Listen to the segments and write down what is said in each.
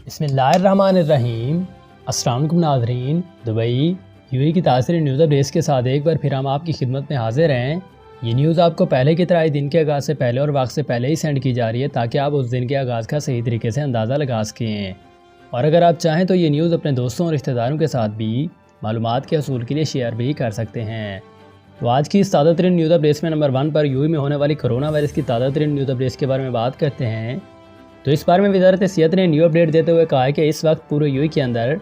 بسم اللہ الرحمن الرحیم۔ السلام علیکم ناظرین، دبئی UAE کی تاثر نیوز اپڈیٹس کے ساتھ ایک بار پھر ہم آپ کی خدمت میں حاضر ہیں۔ یہ نیوز آپ کو پہلے کی طرح دن کے آغاز سے پہلے اور وقت سے پہلے ہی سینڈ کی جا رہی ہے تاکہ آپ اس دن کے آغاز کا صحیح طریقے سے اندازہ لگا سکیں، اور اگر آپ چاہیں تو یہ نیوز اپنے دوستوں اور رشتہ داروں کے ساتھ بھی معلومات کے حصول کے لیے شیئر بھی کر سکتے ہیں۔ تو آج کی اس تازہ ترین نیوز اپڈیٹس میں نمبر 1 پر UAE میں ہونے والی کرونا وائرس کی تازہ ترین نیوز اپڈیٹس کے بارے میں بات کرتے ہیں۔ تو اس بارے میں وزارت صحت نے نیو اپڈیٹ دیتے ہوئے کہا ہے کہ اس وقت پورے UAE کے اندر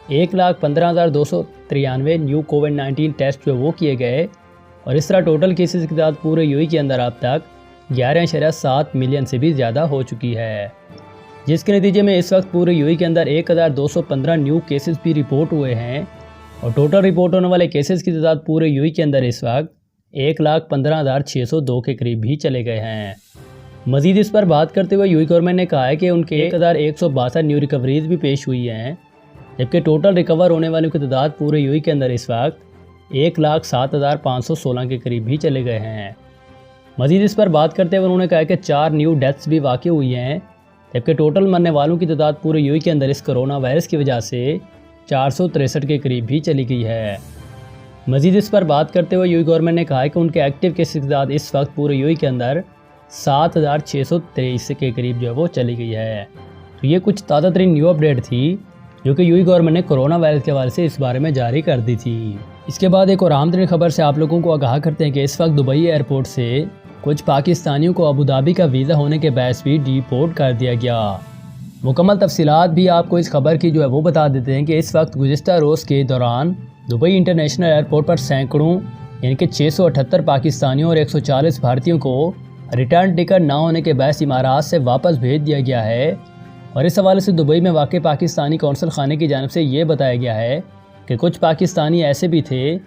1,15,293 نیو کووڈ-19 ٹیسٹ جو وہ کیے گئے، اور اس طرح ٹوٹل کیسز کی تعداد پورے UAE کے اندر اب تک 11.7 ملین سے بھی زیادہ ہو چکی ہے، جس کے نتیجے میں اس وقت پورے UAE کے اندر 1,215 نیو کیسز بھی رپورٹ ہوئے ہیں، اور ٹوٹل رپورٹ ہونے والے کیسز کی تعداد پورے UAE کے اندر اس وقت 1,15,602 کے قریب بھی چلے گئے ہیں۔ مزید اس پر بات کرتے ہوئے UAE گورنمنٹ نے کہا ہے کہ ان کے 1,162 نیو ریکوریز بھی پیش ہوئی ہیں، جبکہ ٹوٹل ریکور ہونے والوں کی تعداد پورے UAE کے اندر اس وقت 1,07,516 کے قریب بھی چلے گئے ہیں۔ مزید اس پر بات کرتے ہوئے انہوں نے کہا کہ 4 نیو ڈیتھس بھی واقع ہوئی ہیں، جبکہ ٹوٹل مرنے والوں کی تعداد پورے UAE کے اندر اس کرونا وائرس کی وجہ سے 463 کے قریب بھی چلی گئی ہے۔ مزید اس پر بات کرتے ہوئے UAE گورنمنٹ نے کہا ہے کہ ان کے ایکٹیو کیسز کی تعداد اس وقت پورے UAE کے اندر 7,623 کے قریب جو ہے وہ چلی گئی ہے۔ تو یہ کچھ تازہ ترین نیو اپڈیٹ تھی جو کہ UAE گورنمنٹ نے کرونا وائرس کے حوالے سے اس بارے میں جاری کر دی تھی۔ اس کے بعد ایک اور اہم ترین خبر سے آپ لوگوں کو آگاہ کرتے ہیں کہ اس وقت دبئی ایئرپورٹ سے کچھ پاکستانیوں کو ابوظہبی کا ویزا ہونے کے باعث بھی ڈیپورٹ کر دیا گیا۔ مکمل تفصیلات بھی آپ کو اس خبر کی جو ہے وہ بتا دیتے ہیں کہ اس وقت گزشتہ روز کے دوران دبئی انٹرنیشنل ایئرپورٹ پر سینکڑوں یعنی کہ 678 پاکستانیوں اور 140 بھارتیوں کو ریٹرن ٹکٹ نہ ہونے کے باعث امارات سے واپس بھیج دیا گیا ہے، اور اس حوالے سے دبئی میں واقع پاکستانی کونسل خانے کی جانب سے یہ بتایا گیا ہے کہ کچھ پاکستانی ایسے بھی تھے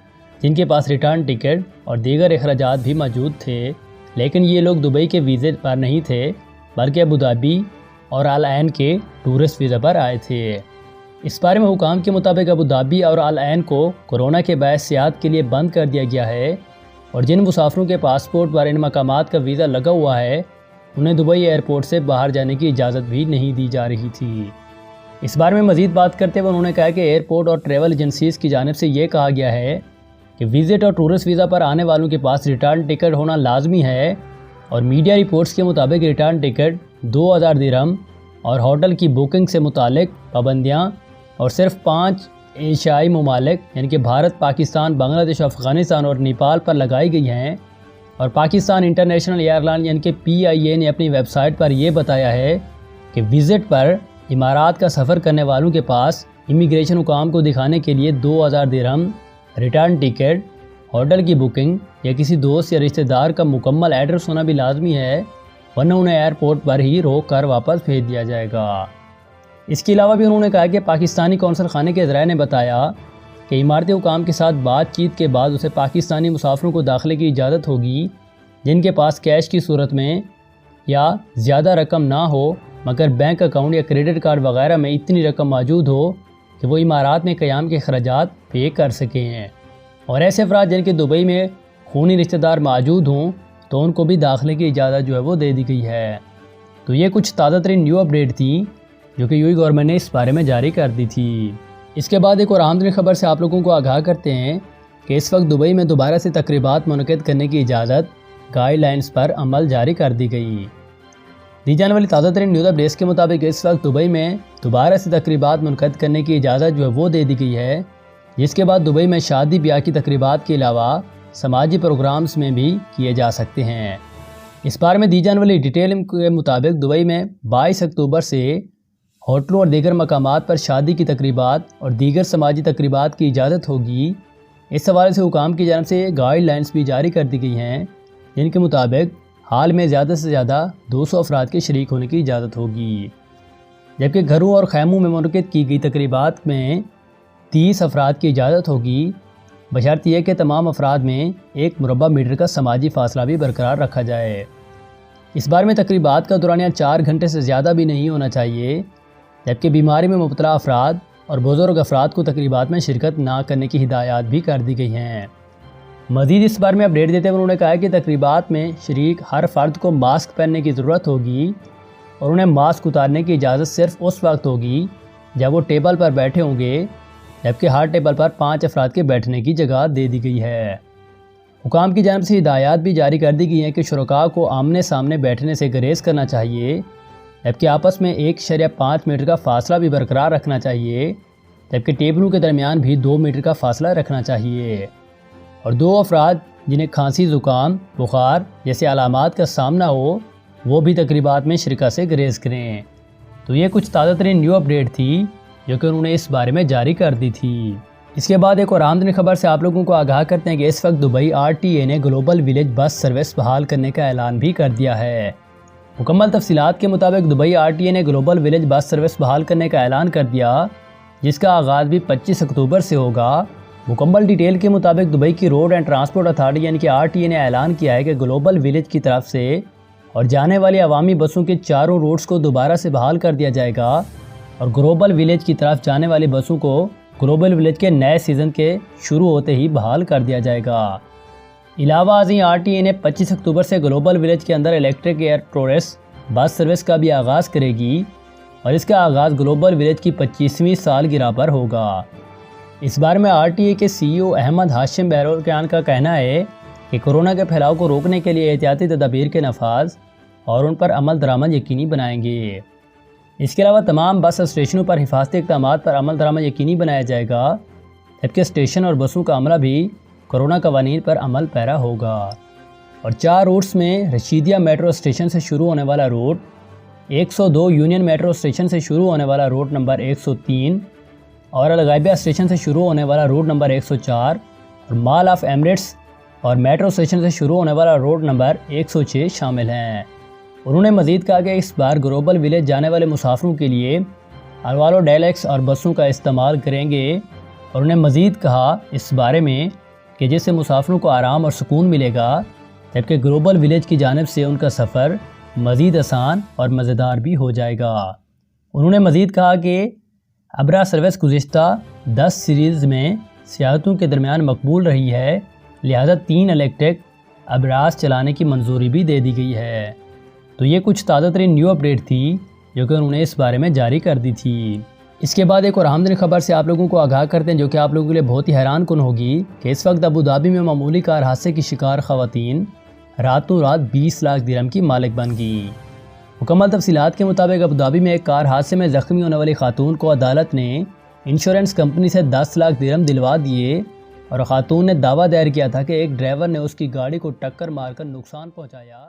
جن کے پاس ریٹرن ٹکٹ اور دیگر اخراجات بھی موجود تھے، لیکن یہ لوگ دبئی کے ویزے پر نہیں تھے بلکہ ابوظہبی اور العین کے ٹورسٹ ویزا پر آئے تھے۔ اس بارے میں حکام کے مطابق ابوظہبی اور العین کو کورونا کے باعث سیاحت کے لیے بند کر دیا گیا ہے، اور جن مسافروں کے پاسپورٹ پر ان مقامات کا ویزا لگا ہوا ہے انہیں دبئی ایئرپورٹ سے باہر جانے کی اجازت بھی نہیں دی جا رہی تھی۔ اس بارے میں مزید بات کرتے ہوئے انہوں نے کہا کہ ایئرپورٹ اور ٹریول ایجنسیز کی جانب سے یہ کہا گیا ہے کہ وزٹ اور ٹورسٹ ویزا پر آنے والوں کے پاس ریٹرن ٹکٹ ہونا لازمی ہے، اور میڈیا رپورٹس کے مطابق ریٹرن ٹکٹ 2,000 درہم اور ہوٹل کی بکنگ سے متعلق پابندیاں اور صرف 5 ایشیائی ممالک یعنی کہ بھارت، پاکستان، بنگلہ دیش، افغانستان اور نیپال پر لگائی گئی ہیں، اور پاکستان انٹرنیشنل ایئر لائن یعنی کہ PIA نے اپنی ویب سائٹ پر یہ بتایا ہے کہ وزٹ پر امارات کا سفر کرنے والوں کے پاس امیگریشن حکام کو دکھانے کے لیے 2,000 درہم، ریٹرن ٹکٹ، ہوٹل کی بکنگ یا کسی دوست یا رشتہ دار کا مکمل ایڈریس ہونا بھی لازمی ہے، ورنہ انہیں ایئرپورٹ پر ہی روک کر واپس بھیج دیا جائے گا۔ اس کے علاوہ بھی انہوں نے کہا کہ پاکستانی کونسل خانے کے ذرائع نے بتایا کہ اماراتی حکام کے ساتھ بات چیت کے بعد اسے پاکستانی مسافروں کو داخلے کی اجازت ہوگی جن کے پاس کیش کی صورت میں یا زیادہ رقم نہ ہو مگر بینک اکاؤنٹ یا کریڈٹ کارڈ وغیرہ میں اتنی رقم موجود ہو کہ وہ امارات میں قیام کے اخراجات پے کر سکیں، اور ایسے افراد جن کے دبئی میں خونی رشتہ دار موجود ہوں تو ان کو بھی داخلے کی اجازت جو ہے وہ دے دی گئی ہے۔ تو یہ کچھ تازہ ترین نیو اپڈیٹ تھی جو کہ UAE گورنمنٹ نے اس بارے میں جاری کر دی تھی۔ اس کے بعد ایک اور اہم ترین خبر سے آپ لوگوں کو آگاہ کرتے ہیں کہ اس وقت دبئی میں دوبارہ سے تقریبات منعقد کرنے کی اجازت گائیڈ لائنز پر عمل جاری کر دی گئی۔ دی جانے والی تازہ ترین نیوز اپڈیٹس کے مطابق اس وقت دبئی میں دوبارہ سے تقریبات منعقد کرنے کی اجازت جو ہے وہ دے دی گئی ہے، جس کے بعد دبئی میں شادی بیاہ کی تقریبات کے علاوہ سماجی پروگرامز میں بھی کیے جا سکتے ہیں۔ اس بارے میں دی جانے والی ڈیٹیل کے مطابق دبئی میں 22 اکتوبر سے ہوٹلوں اور دیگر مقامات پر شادی کی تقریبات اور دیگر سماجی تقریبات کی اجازت ہوگی۔ اس حوالے سے حکام کی جانب سے گائیڈ لائنز بھی جاری کر دی گئی ہیں جن کے مطابق حال میں زیادہ سے زیادہ 200 افراد کے شریک ہونے کی اجازت ہوگی، جبکہ گھروں اور خیموں میں منعقد کی گئی تقریبات میں 30 افراد کی اجازت ہوگی، بشرط یہ کہ تمام افراد میں 1 مربع میٹر کا سماجی فاصلہ بھی برقرار رکھا جائے۔ اس بار میں تقریبات کا دورانیہ 4 گھنٹے سے زیادہ بھی نہیں ہونا چاہیے، جبکہ بیماری میں مبتلا افراد اور بزرگ افراد کو تقریبات میں شرکت نہ کرنے کی ہدایات بھی کر دی گئی ہیں۔ مزید اس بارے میں اپڈیٹ دیتے ہوئے انہوں نے کہا کہ تقریبات میں شریک ہر فرد کو ماسک پہننے کی ضرورت ہوگی، اور انہیں ماسک اتارنے کی اجازت صرف اس وقت ہوگی جب وہ ٹیبل پر بیٹھے ہوں گے، جبکہ ہر ٹیبل پر 5 افراد کے بیٹھنے کی جگہ دے دی گئی ہے۔ حکام کی جانب سے ہدایات بھی جاری کر دی گئی ہیں کہ شرکاء کو آمنے سامنے بیٹھنے سے گریز کرنا چاہیے، جبکہ آپس میں 1.5 میٹر کا فاصلہ بھی برقرار رکھنا چاہیے، جبکہ ٹیبلوں کے درمیان بھی 2 میٹر کا فاصلہ رکھنا چاہیے، اور 2 افراد جنہیں کھانسی، زکام، بخار جیسے علامات کا سامنا ہو وہ بھی تقریبات میں شرکت سے گریز کریں۔ تو یہ کچھ تازہ ترین نیو اپڈیٹ تھی جو کہ انہوں نے اس بارے میں جاری کر دی تھی۔ اس کے بعد ایک اور آمدنی خبر سے آپ لوگوں کو آگاہ کرتے ہیں کہ اس وقت دبئی RTA نے گلوبل ولیج بس سروس بحال کرنے کا اعلان بھی کر دیا ہے۔ مکمل تفصیلات کے مطابق دبئی RTA نے گلوبل ولیج بس سروس بحال کرنے کا اعلان کر دیا، جس کا آغاز بھی 25 اکتوبر سے ہوگا۔ مکمل ڈیٹیل کے مطابق دبئی کی روڈ اینڈ ٹرانسپورٹ اتھارٹی یعنی کہ RTA نے اعلان کیا ہے کہ گلوبل ولیج کی طرف سے اور جانے والی عوامی بسوں کے چاروں روٹس کو دوبارہ سے بحال کر دیا جائے گا، اور گلوبل ولیج کی طرف جانے والی بسوں کو گلوبل ولیج کے نئے سیزن کے شروع ہوتے ہی بحال کر دیا جائے گا۔ علاوہ ازیں RTA نے 25 اکتوبر سے گلوبل ولیج کے اندر electric air tourist bus service کا بھی آغاز کرے گی، اور اس کا آغاز گلوبل ولیج کی 25ویں سالگرہ پر ہوگا۔ اس بارے میں RTA کے CEO احمد ہاشم بہروکیان کا کہنا ہے کہ کورونا کے پھیلاؤ کو روکنے کے لیے احتیاطی تدابیر کے نفاذ اور ان پر عمل درآمد یقینی بنائیں گے۔ اس کے علاوہ تمام بس اسٹیشنوں پر حفاظتی اقدامات پر عمل درآمد یقینی بنایا جائے گا، جبکہ اسٹیشن اور بسوں کا عملہ بھی کورونا قوانین پر عمل پیرا ہوگا۔ اور 4 روٹس میں رشیدیہ میٹرو اسٹیشن سے شروع ہونے والا روٹ، 102 یونین میٹرو اسٹیشن سے شروع ہونے والا روٹ نمبر 103 اور الغائبیہ اسٹیشن سے شروع ہونے والا روٹ نمبر 104 اور مال آف ایمریٹس اور میٹرو اسٹیشن سے شروع ہونے والا روٹ نمبر 106 شامل ہیں۔ انہوں نے مزید کہا کہ اس بار گلوبل ولیج جانے والے مسافروں کے لیے الوالو ڈیلکس اور بسوں کا استعمال کریں گے، اور انہیں مزید کہا اس بارے میں کہ جس سے مسافروں کو آرام اور سکون ملے گا، جبکہ گلوبل ولیج کی جانب سے ان کا سفر مزید آسان اور مزیدار بھی ہو جائے گا۔ انہوں نے مزید کہا کہ ابرا سروس گزشتہ 10 سیریز میں سیاحتوں کے درمیان مقبول رہی ہے، لہذا 3 الیکٹرک ابراز چلانے کی منظوری بھی دے دی گئی ہے۔ تو یہ کچھ تازہ ترین نیو اپڈیٹ تھی جو کہ انہوں نے اس بارے میں جاری کر دی تھی۔ اس کے بعد ایک اور آمدنی خبر سے آپ لوگوں کو آگاہ کرتے ہیں جو کہ آپ لوگوں کے لیے بہت ہی حیران کن ہوگی کہ اس وقت ابوظہبی میں معمولی کار حادثے کی شکار خواتین راتوں رات 20 لاکھ درہم کی مالک بن گئی۔ مکمل تفصیلات کے مطابق ابوظہبی میں ایک کار حادثے میں زخمی ہونے والی خاتون کو عدالت نے انشورنس کمپنی سے 10 لاکھ درہم دلوا دیے، اور خاتون نے دعویٰ دائر کیا تھا کہ ایک ڈرائیور نے اس کی گاڑی کو ٹکر مار کر نقصان پہنچایا۔